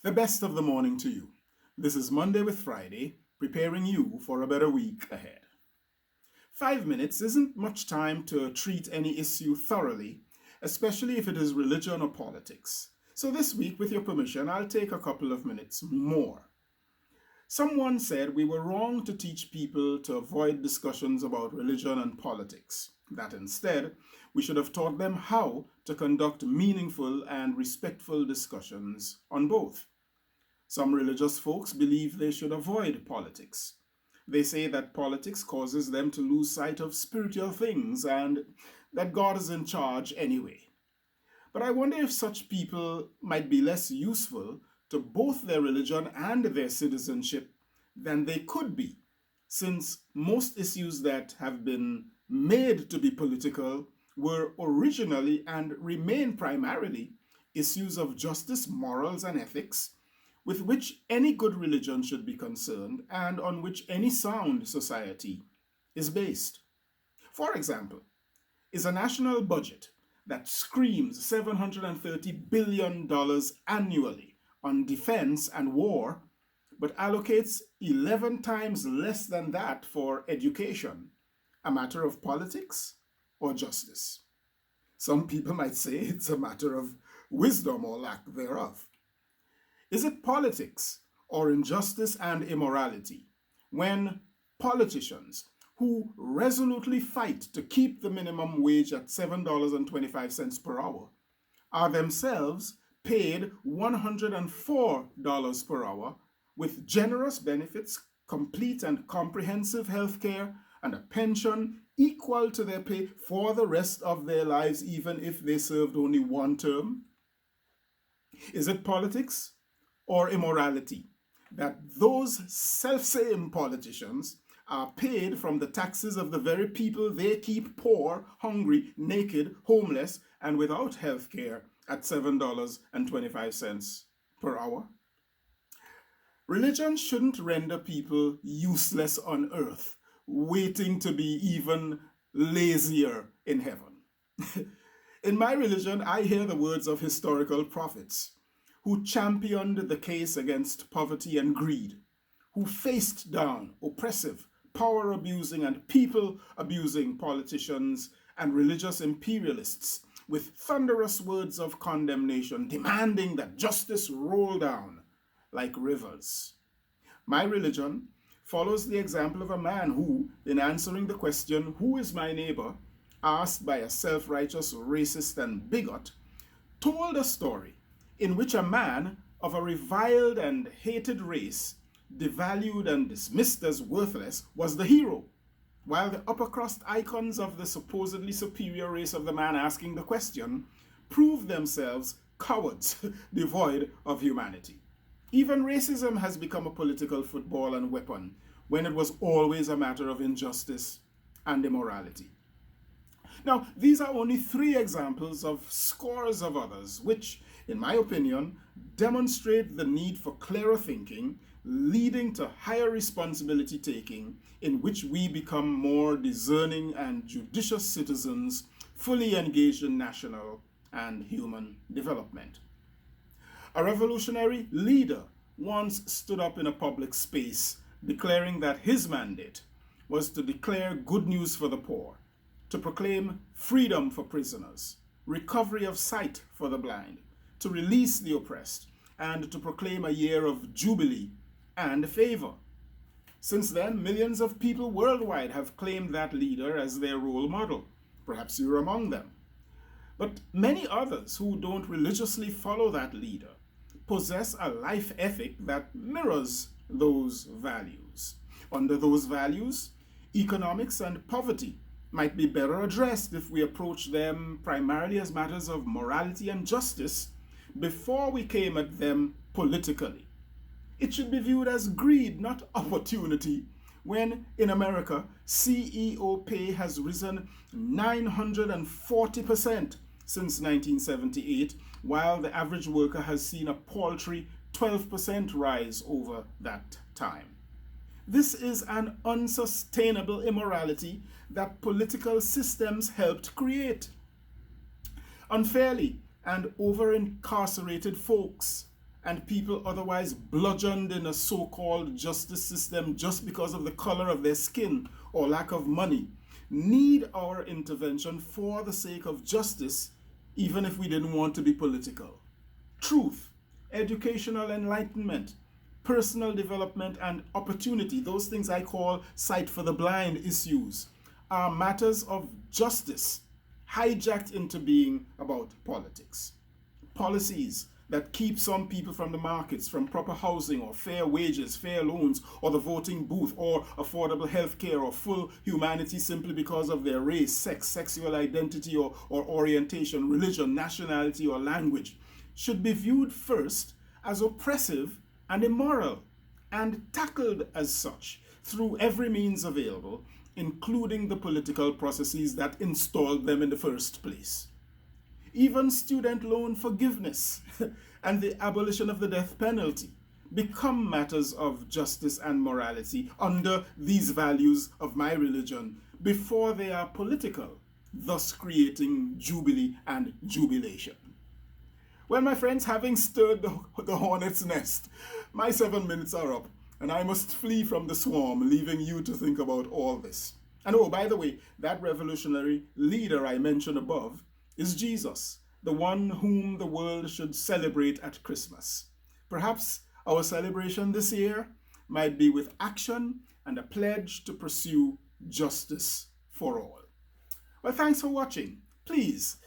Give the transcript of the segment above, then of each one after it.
The best of the morning to you. This is Monday with Friday, preparing you for a better week ahead. 5 minutes isn't much time to treat any issue thoroughly, especially if it is religion or politics. So this week, with your permission, I'll take a couple of minutes more. Someone said we were wrong to teach people to avoid discussions about religion and politics, that instead, we should have taught them how to conduct meaningful and respectful discussions on both. Some religious folks believe they should avoid politics. They say that politics causes them to lose sight of spiritual things and that God is in charge anyway. But I wonder if such people might be less useful to both their religion and their citizenship than they could be, since most issues that have been made to be political were originally and remain primarily issues of justice, morals, and ethics, with which any good religion should be concerned and on which any sound society is based. For example, is a national budget that screams $730 billion annually on defense and war, but allocates 11 times less than that for education, a matter of politics or justice? Some people might say it's a matter of wisdom or lack thereof. Is it politics or injustice and immorality when politicians who resolutely fight to keep the minimum wage at $7.25 per hour are themselves paid $104 per hour with generous benefits, complete and comprehensive health care, and a pension equal to their pay for the rest of their lives, even if they served only one term? Is it politics or immorality that those self-same politicians are paid from the taxes of the very people they keep poor, hungry, naked, homeless, and without health care at $7.25 per hour? Religion shouldn't render people useless on earth, waiting to be even lazier in heaven. In my religion, I hear the words of historical prophets who championed the case against poverty and greed, who faced down oppressive, power-abusing, and people-abusing politicians and religious imperialists with thunderous words of condemnation, demanding that justice roll down like rivers. My religion follows the example of a man who, in answering the question, "Who is my neighbor?" asked by a self-righteous racist and bigot, told a story in which a man of a reviled and hated race, devalued and dismissed as worthless, was the hero, while the upper crust icons of the supposedly superior race of the man asking the question proved themselves cowards devoid of humanity. Even racism has become a political football and weapon when it was always a matter of injustice and immorality. Now, these are only 3 examples of scores of others, which, in my opinion, demonstrate the need for clearer thinking, leading to higher responsibility taking, in which we become more discerning and judicious citizens, fully engaged in national and human development. A revolutionary leader once stood up in a public space declaring that his mandate was to declare good news for the poor, to proclaim freedom for prisoners, recovery of sight for the blind, to release the oppressed, and to proclaim a year of jubilee and favor. Since then, millions of people worldwide have claimed that leader as their role model. Perhaps you're among them. But many others who don't religiously follow that leader possess a life ethic that mirrors those values. Under those values, economics and poverty might be better addressed if we approach them primarily as matters of morality and justice before we came at them politically. It should be viewed as greed, not opportunity, when in America, CEO pay has risen 940% since 1978, while the average worker has seen a paltry 12% rise over that time. This is an unsustainable immorality that political systems helped create. Unfairly and over-incarcerated folks and people otherwise bludgeoned in a so-called justice system just because of the color of their skin or lack of money need our intervention for the sake of justice, even if we didn't want to be political. Truth, educational enlightenment, personal development, and opportunity, those things I call sight for the blind issues, are matters of justice hijacked into being about politics. Policies that keep some people from the markets, from proper housing or fair wages, fair loans, or the voting booth, or affordable health care, or full humanity simply because of their race, sex, sexual identity, or orientation, religion, nationality, or language, should be viewed first as oppressive and immoral, and tackled as such through every means available, including the political processes that installed them in the first place. Even student loan forgiveness and the abolition of the death penalty become matters of justice and morality under these values of my religion before they are political, thus creating jubilee and jubilation. Well, my friends, having stirred the hornet's nest, my 7 minutes are up, and I must flee from the swarm, leaving you to think about all this. And oh, by the way, that revolutionary leader I mentioned above is Jesus, the one whom the world should celebrate at Christmas. Perhaps our celebration this year might be with action and a pledge to pursue justice for all. Well, thanks for watching. Please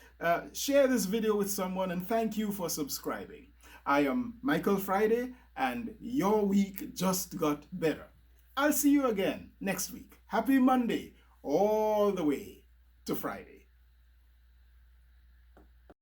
share this video with someone, and thank you for subscribing. I am Michael Friday, and your week just got better. I'll see you again next week. Happy Monday all the way to Friday.